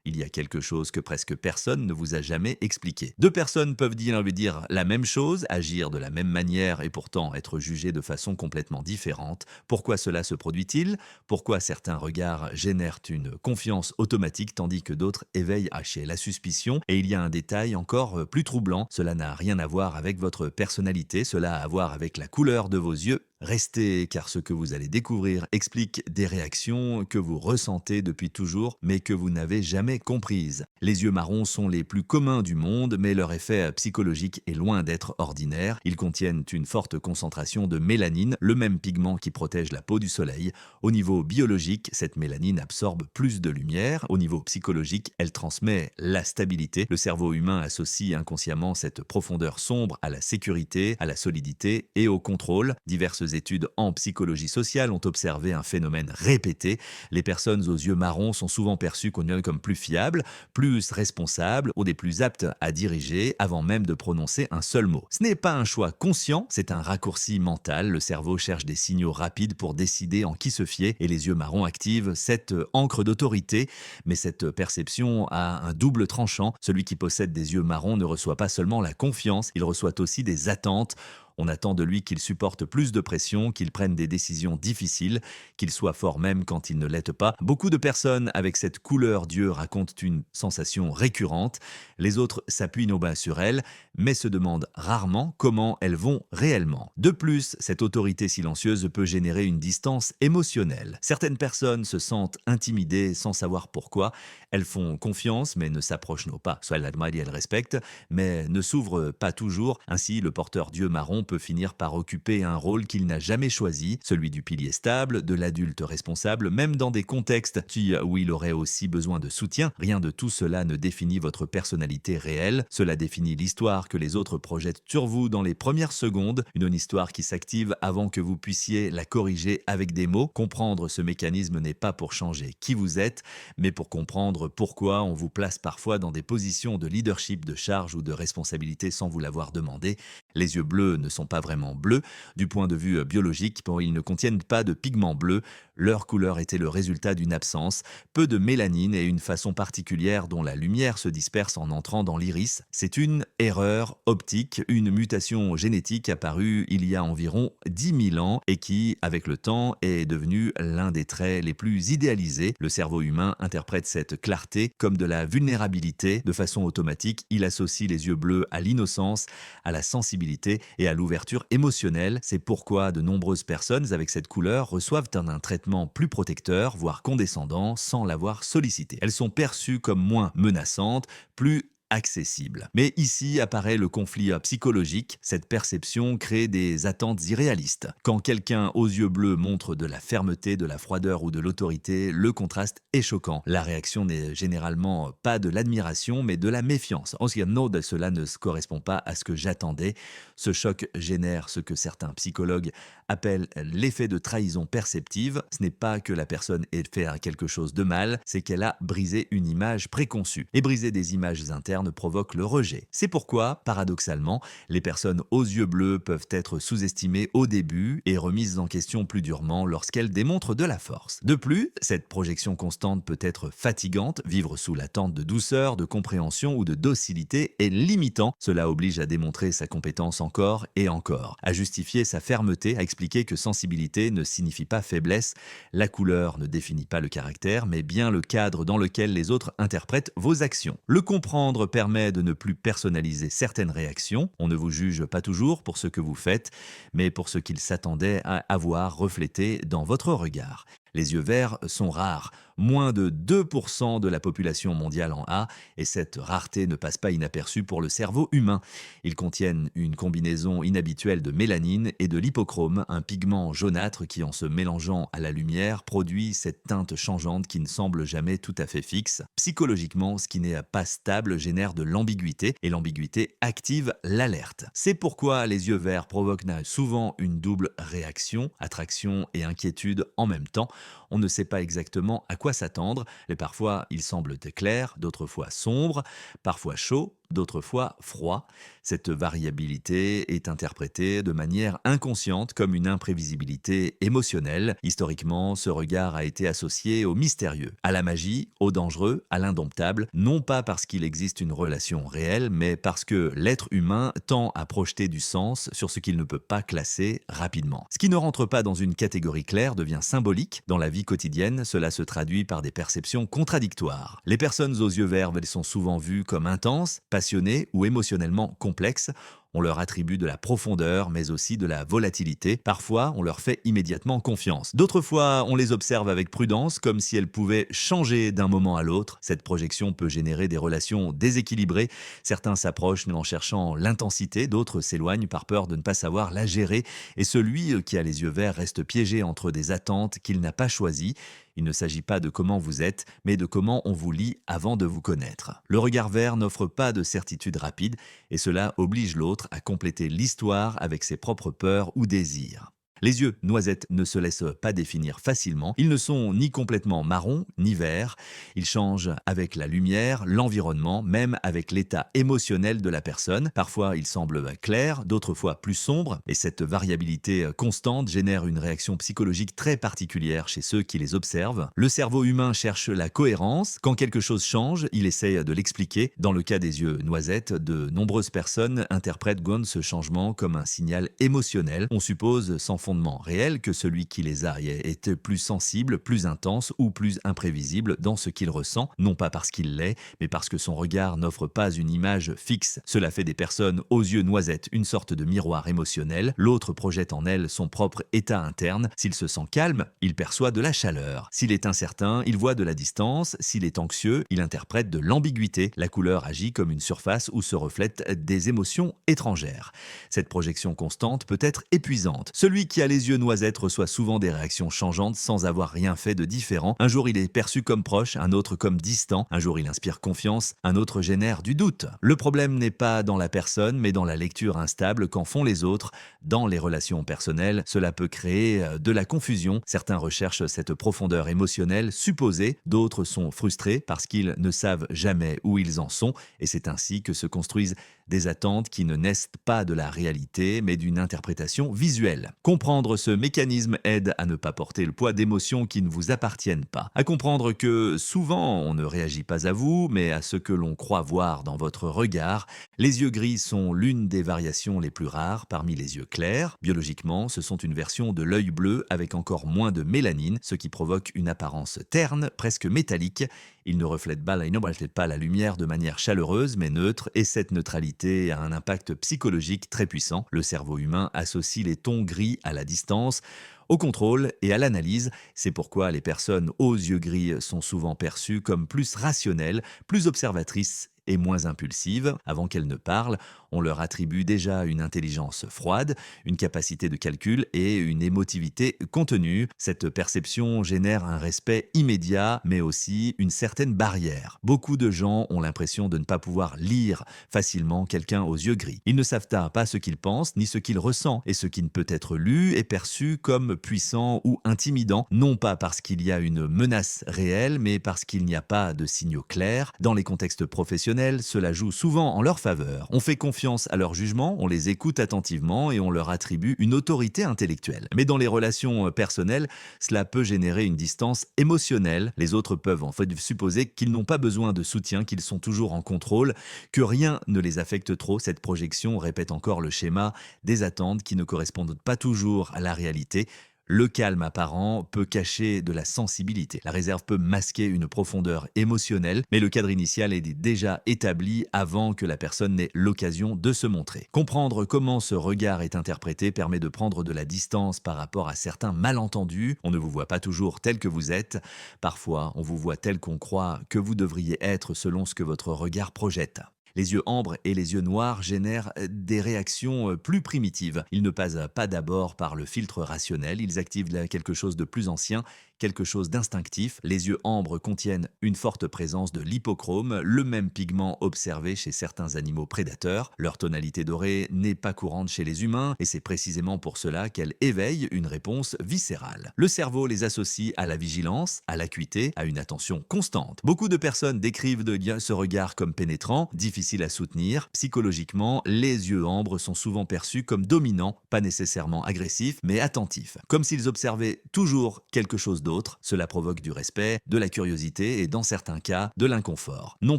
Il y a quelque chose que presque personne ne vous a jamais expliqué. Deux personnes peuvent dire la même chose, agir de la même manière et pourtant être jugées de façon complètement différente. Pourquoi cela se produit-il? Pourquoi certains regards génèrent une confiance automatique tandis que d'autres éveillent chez la suspicion? Et il y a un détail encore plus troublant, cela n'a rien à voir avec votre personnalité, cela a à voir avec la couleur de vos yeux. Restez, car ce que vous allez découvrir explique des réactions que vous ressentez depuis toujours, mais que vous n'avez jamais comprises. Les yeux marrons sont les plus communs du monde, mais leur effet psychologique est loin d'être ordinaire. Ils contiennent une forte concentration de mélanine, le même pigment qui protège la peau du soleil. Au niveau biologique, cette mélanine absorbe plus de lumière. Au niveau psychologique, elle transmet la stabilité. Le cerveau humain associe inconsciemment cette profondeur sombre à la sécurité, à la solidité et au contrôle. Diverses études en psychologie sociale ont observé un phénomène répété. Les personnes aux yeux marrons sont souvent perçues comme plus fiables, plus responsables ou des plus aptes à diriger avant même de prononcer un seul mot. Ce n'est pas un choix conscient, c'est un raccourci mental. Le cerveau cherche des signaux rapides pour décider en qui se fier et les yeux marrons activent cette encre d'autorité. Mais cette perception a un double tranchant. Celui qui possède des yeux marrons ne reçoit pas seulement la confiance, il reçoit aussi des attentes. On attend de lui qu'il supporte plus de pression, qu'il prenne des décisions difficiles, qu'il soit fort même quand il ne l'est pas. Beaucoup de personnes avec cette couleur d'yeux racontent une sensation récurrente. Les autres s'appuient nos bas sur elles, mais se demandent rarement comment elles vont réellement. De plus, cette autorité silencieuse peut générer une distance émotionnelle. Certaines personnes se sentent intimidées sans savoir pourquoi. Elles font confiance mais ne s'approchent pas. Soit elles l'admirent et elles respectent, mais ne s'ouvrent pas toujours. Ainsi, le porteur d'yeux marron peut finir par occuper un rôle qu'il n'a jamais choisi, celui du pilier stable, de l'adulte responsable, même dans des contextes où il aurait aussi besoin de soutien. Rien de tout cela ne définit votre personnalité réelle. Cela définit l'histoire que les autres projettent sur vous dans les premières secondes, une histoire qui s'active avant que vous puissiez la corriger avec des mots. Comprendre ce mécanisme n'est pas pour changer qui vous êtes, mais pour comprendre pourquoi on vous place parfois dans des positions de leadership, de charge ou de responsabilité sans vous l'avoir demandé. Les yeux bleus ne sont pas vraiment bleus. Du point de vue biologique, ils ne contiennent pas de pigments bleus. Leur couleur était le résultat d'une absence, peu de mélanine et une façon particulière dont la lumière se disperse en entrant dans l'iris. C'est une erreur optique, une mutation génétique apparue il y a environ 10 000 ans et qui, avec le temps, est devenue l'un des traits les plus idéalisés. Le cerveau humain interprète cette clarté comme de la vulnérabilité. De façon automatique, il associe les yeux bleus à l'innocence, à la sensibilité et à l'ouverture émotionnelle. C'est pourquoi de nombreuses personnes avec cette couleur reçoivent un traitement plus protecteur, voire condescendant, sans l'avoir sollicité. Elles sont perçues comme moins menaçantes, plus accessible. Mais ici apparaît le conflit psychologique. Cette perception crée des attentes irréalistes. Quand quelqu'un aux yeux bleus montre de la fermeté, de la froideur ou de l'autorité, le contraste est choquant. La réaction n'est généralement pas de l'admiration, mais de la méfiance. On se dit non, cela ne correspond pas à ce que j'attendais. Ce choc génère ce que certains psychologues appellent l'effet de trahison perceptive. Ce n'est pas que la personne ait fait quelque chose de mal, c'est qu'elle a brisé une image préconçue. Et briser des images internes provoque le rejet. C'est pourquoi, paradoxalement, les personnes aux yeux bleus peuvent être sous-estimées au début et remises en question plus durement lorsqu'elles démontrent de la force. De plus, cette projection constante peut être fatigante, vivre sous l'attente de douceur, de compréhension ou de docilité est limitant. Cela oblige à démontrer sa compétence encore et encore, à justifier sa fermeté, à expliquer que sensibilité ne signifie pas faiblesse. La couleur ne définit pas le caractère, mais bien le cadre dans lequel les autres interprètent vos actions. Le comprendre permet de ne plus personnaliser certaines réactions. On ne vous juge pas toujours pour ce que vous faites, mais pour ce qu'il s'attendait à avoir reflété dans votre regard. Les yeux verts sont rares, moins de 2% de la population mondiale en a, et cette rareté ne passe pas inaperçue pour le cerveau humain. Ils contiennent une combinaison inhabituelle de mélanine et de lipochrome, un pigment jaunâtre qui, en se mélangeant à la lumière, produit cette teinte changeante qui ne semble jamais tout à fait fixe. Psychologiquement, ce qui n'est pas stable génère de l'ambiguïté, et l'ambiguïté active l'alerte. C'est pourquoi les yeux verts provoquent souvent une double réaction, attraction et inquiétude en même temps. On ne sait pas exactement à quoi s'attendre, et parfois ils semblent clairs, d'autres fois sombres, parfois chauds, d'autres fois froid. Cette variabilité est interprétée de manière inconsciente comme une imprévisibilité émotionnelle. Historiquement, ce regard a été associé au mystérieux, à la magie, au dangereux, à l'indomptable, non pas parce qu'il existe une relation réelle, mais parce que l'être humain tend à projeter du sens sur ce qu'il ne peut pas classer rapidement. Ce qui ne rentre pas dans une catégorie claire devient symbolique. Dans la vie quotidienne, cela se traduit par des perceptions contradictoires. Les personnes aux yeux verts sont souvent vues comme intenses, passionnées ou émotionnellement complexes. On leur attribue de la profondeur, mais aussi de la volatilité. Parfois, on leur fait immédiatement confiance. D'autres fois, on les observe avec prudence, comme si elles pouvaient changer d'un moment à l'autre. Cette projection peut générer des relations déséquilibrées. Certains s'approchent en cherchant l'intensité, d'autres s'éloignent par peur de ne pas savoir la gérer. Et celui qui a les yeux verts reste piégé entre des attentes qu'il n'a pas choisies. Il ne s'agit pas de comment vous êtes, mais de comment on vous lit avant de vous connaître. Le regard vert n'offre pas de certitude rapide et cela oblige l'autre à compléter l'histoire avec ses propres peurs ou désirs. Les yeux noisettes ne se laissent pas définir facilement. Ils ne sont ni complètement marrons ni verts. Ils changent avec la lumière, l'environnement, même avec l'état émotionnel de la personne. Parfois, ils semblent clairs, d'autres fois plus sombres. Et cette variabilité constante génère une réaction psychologique très particulière chez ceux qui les observent. Le cerveau humain cherche la cohérence. Quand quelque chose change, il essaye de l'expliquer. Dans le cas des yeux noisettes, de nombreuses personnes interprètent ce changement comme un signal émotionnel. On suppose sans fondement réel que celui qui les a est plus sensible, plus intense ou plus imprévisible dans ce qu'il ressent, non pas parce qu'il l'est, mais parce que son regard n'offre pas une image fixe. Cela fait des personnes aux yeux noisettes une sorte de miroir émotionnel. L'autre projette en elle son propre état interne. S'il se sent calme, il perçoit de la chaleur. S'il est incertain, il voit de la distance. S'il est anxieux, il interprète de l'ambiguïté. La couleur agit comme une surface où se reflètent des émotions étrangères. Cette projection constante peut être épuisante. Celui qui a les yeux noisettes reçoit souvent des réactions changeantes sans avoir rien fait de différent. Un jour, il est perçu comme proche, un autre comme distant. Un jour, il inspire confiance, un autre génère du doute. Le problème n'est pas dans la personne, mais dans la lecture instable qu'en font les autres. Dans les relations personnelles, cela peut créer de la confusion. Certains recherchent cette profondeur émotionnelle supposée, d'autres sont frustrés parce qu'ils ne savent jamais où ils en sont, et c'est ainsi que se construisent des attentes qui ne naissent pas de la réalité, mais d'une interprétation visuelle. Comprendre ce mécanisme aide à ne pas porter le poids d'émotions qui ne vous appartiennent pas. À comprendre que souvent, on ne réagit pas à vous, mais à ce que l'on croit voir dans votre regard. Les yeux gris sont l'une des variations les plus rares parmi les yeux clairs. Biologiquement, ce sont une version de l'œil bleu avec encore moins de mélanine, ce qui provoque une apparence terne, presque métallique. Il ne reflète pas la lumière de manière chaleureuse mais neutre, et cette neutralité a un impact psychologique très puissant. Le cerveau humain associe les tons gris à la distance, au contrôle et à l'analyse. C'est pourquoi les personnes aux yeux gris sont souvent perçues comme plus rationnelles, plus observatrices et moins impulsives. Avant qu'elles ne parlent, on leur attribue déjà une intelligence froide, une capacité de calcul et une émotivité contenue. Cette perception génère un respect immédiat, mais aussi une certaine barrière. Beaucoup de gens ont l'impression de ne pas pouvoir lire facilement quelqu'un aux yeux gris. Ils ne savent pas ce qu'il pense ni ce qu'il ressent, et ce qui ne peut être lu est perçu comme puissant ou intimidant, non pas parce qu'il y a une menace réelle, mais parce qu'il n'y a pas de signaux clairs. Dans les contextes professionnels, cela joue souvent en leur faveur. On fait confiance à leur jugement, on les écoute attentivement et on leur attribue une autorité intellectuelle. Mais dans les relations personnelles, cela peut générer une distance émotionnelle. Les autres peuvent en fait supposer qu'ils n'ont pas besoin de soutien, qu'ils sont toujours en contrôle, que rien ne les affecte trop. Cette projection répète encore le schéma des attentes qui ne correspondent pas toujours à la réalité. Le calme apparent peut cacher de la sensibilité. La réserve peut masquer une profondeur émotionnelle, mais le cadre initial est déjà établi avant que la personne n'ait l'occasion de se montrer. Comprendre comment ce regard est interprété permet de prendre de la distance par rapport à certains malentendus. On ne vous voit pas toujours tel que vous êtes. Parfois, on vous voit tel qu'on croit que vous devriez être selon ce que votre regard projette. Les yeux ambres et les yeux noirs génèrent des réactions plus primitives. Ils ne passent pas d'abord par le filtre rationnel, ils activent quelque chose de plus ancien quelque chose d'instinctif. Les yeux ambres contiennent une forte présence de l'hypochrome, le même pigment observé chez certains animaux prédateurs. Leur tonalité dorée n'est pas courante chez les humains et c'est précisément pour cela qu'elle éveille une réponse viscérale. Le cerveau les associe à la vigilance, à l'acuité, à une attention constante. Beaucoup de personnes décrivent ce regard comme pénétrant, difficile à soutenir. Psychologiquement, les yeux ambres sont souvent perçus comme dominants, pas nécessairement agressifs, mais attentifs. Comme s'ils observaient toujours quelque chose d'autre. Cela provoque du respect, de la curiosité et dans certains cas, de l'inconfort. Non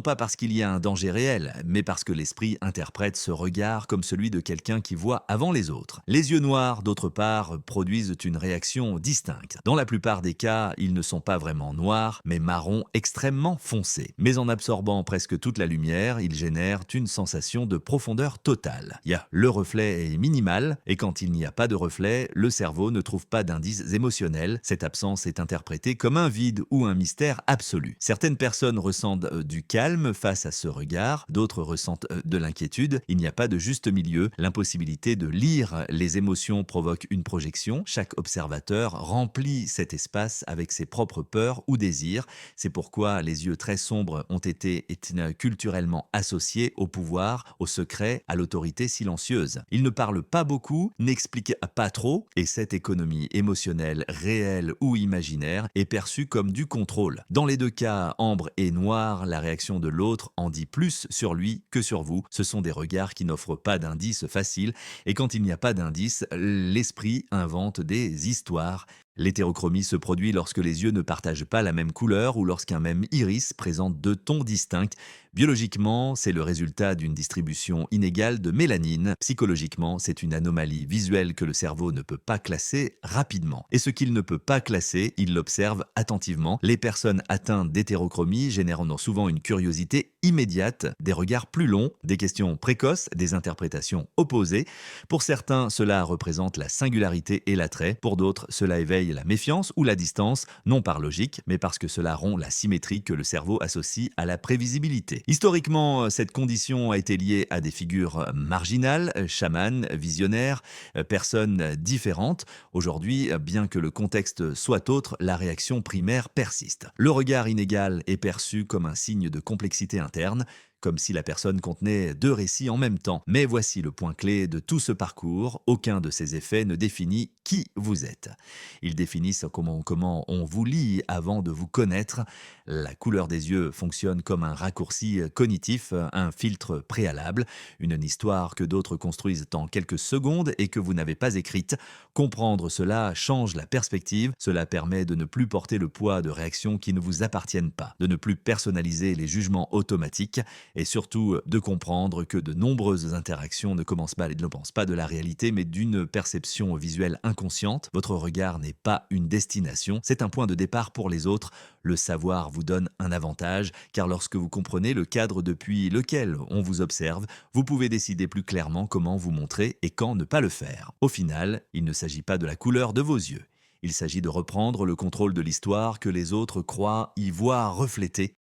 pas parce qu'il y a un danger réel, mais parce que l'esprit interprète ce regard comme celui de quelqu'un qui voit avant les autres. Les yeux noirs, d'autre part, produisent une réaction distincte. Dans la plupart des cas, ils ne sont pas vraiment noirs, mais marron extrêmement foncé. Mais en absorbant presque toute la lumière, ils génèrent une sensation de profondeur totale. Le reflet est minimal, et quand il n'y a pas de reflet, le cerveau ne trouve pas d'indices émotionnels. Cette absence est interprétée comme un vide ou un mystère absolu. Certaines personnes ressentent du calme face à ce regard, d'autres ressentent de l'inquiétude. Il n'y a pas de juste milieu. L'impossibilité de lire les émotions provoque une projection. Chaque observateur remplit cet espace avec ses propres peurs ou désirs. C'est pourquoi les yeux très sombres ont été culturellement associés au pouvoir, au secret, à l'autorité silencieuse. Ils ne parlent pas beaucoup, n'expliquent pas trop, et cette économie émotionnelle, réelle ou imaginaire, est perçue comme du contrôle. Dans les deux cas, ambre et noir, la réaction de l'autre en dit plus sur lui que sur vous. Ce sont des regards qui n'offrent pas d'indices faciles, et quand il n'y a pas d'indices, l'esprit invente des histoires. L'hétérochromie se produit lorsque les yeux ne partagent pas la même couleur ou lorsqu'un même iris présente deux tons distincts. Biologiquement, c'est le résultat d'une distribution inégale de mélanine. Psychologiquement, c'est une anomalie visuelle que le cerveau ne peut pas classer rapidement. Et ce qu'il ne peut pas classer, il l'observe attentivement. Les personnes atteintes d'hétérochromie génèrent souvent une curiosité immédiate, des regards plus longs, des questions précoces, des interprétations opposées. Pour certains, cela représente la singularité et l'attrait. Pour d'autres, cela éveille la méfiance ou la distance, non par logique, mais parce que cela rompt la symétrie que le cerveau associe à la prévisibilité. Historiquement, cette condition a été liée à des figures marginales, chamans, visionnaires, personnes différentes. Aujourd'hui, bien que le contexte soit autre, la réaction primaire persiste. Le regard inégal est perçu comme un signe de complexité interne, comme si la personne contenait deux récits en même temps. Mais voici le point clé de tout ce parcours, aucun de ces effets ne définit qui vous êtes. Ils définissent comment on vous lit avant de vous connaître. La couleur des yeux fonctionne comme un raccourci cognitif, un filtre préalable, une histoire que d'autres construisent en quelques secondes et que vous n'avez pas écrite. Comprendre cela change la perspective, cela permet de ne plus porter le poids de réactions qui ne vous appartiennent pas, de ne plus personnaliser les jugements automatiques, et surtout de comprendre que de nombreuses interactions ne commencent pas de la réalité, mais d'une perception visuelle inconsciente. Votre regard n'est pas une destination, c'est un point de départ pour les autres. Le savoir vous donne un avantage, car lorsque vous comprenez le cadre depuis lequel on vous observe, vous pouvez décider plus clairement comment vous montrer et quand ne pas le faire. Au final, il ne s'agit pas de la couleur de vos yeux. Il s'agit de reprendre le contrôle de l'histoire que les autres croient y voir reflétée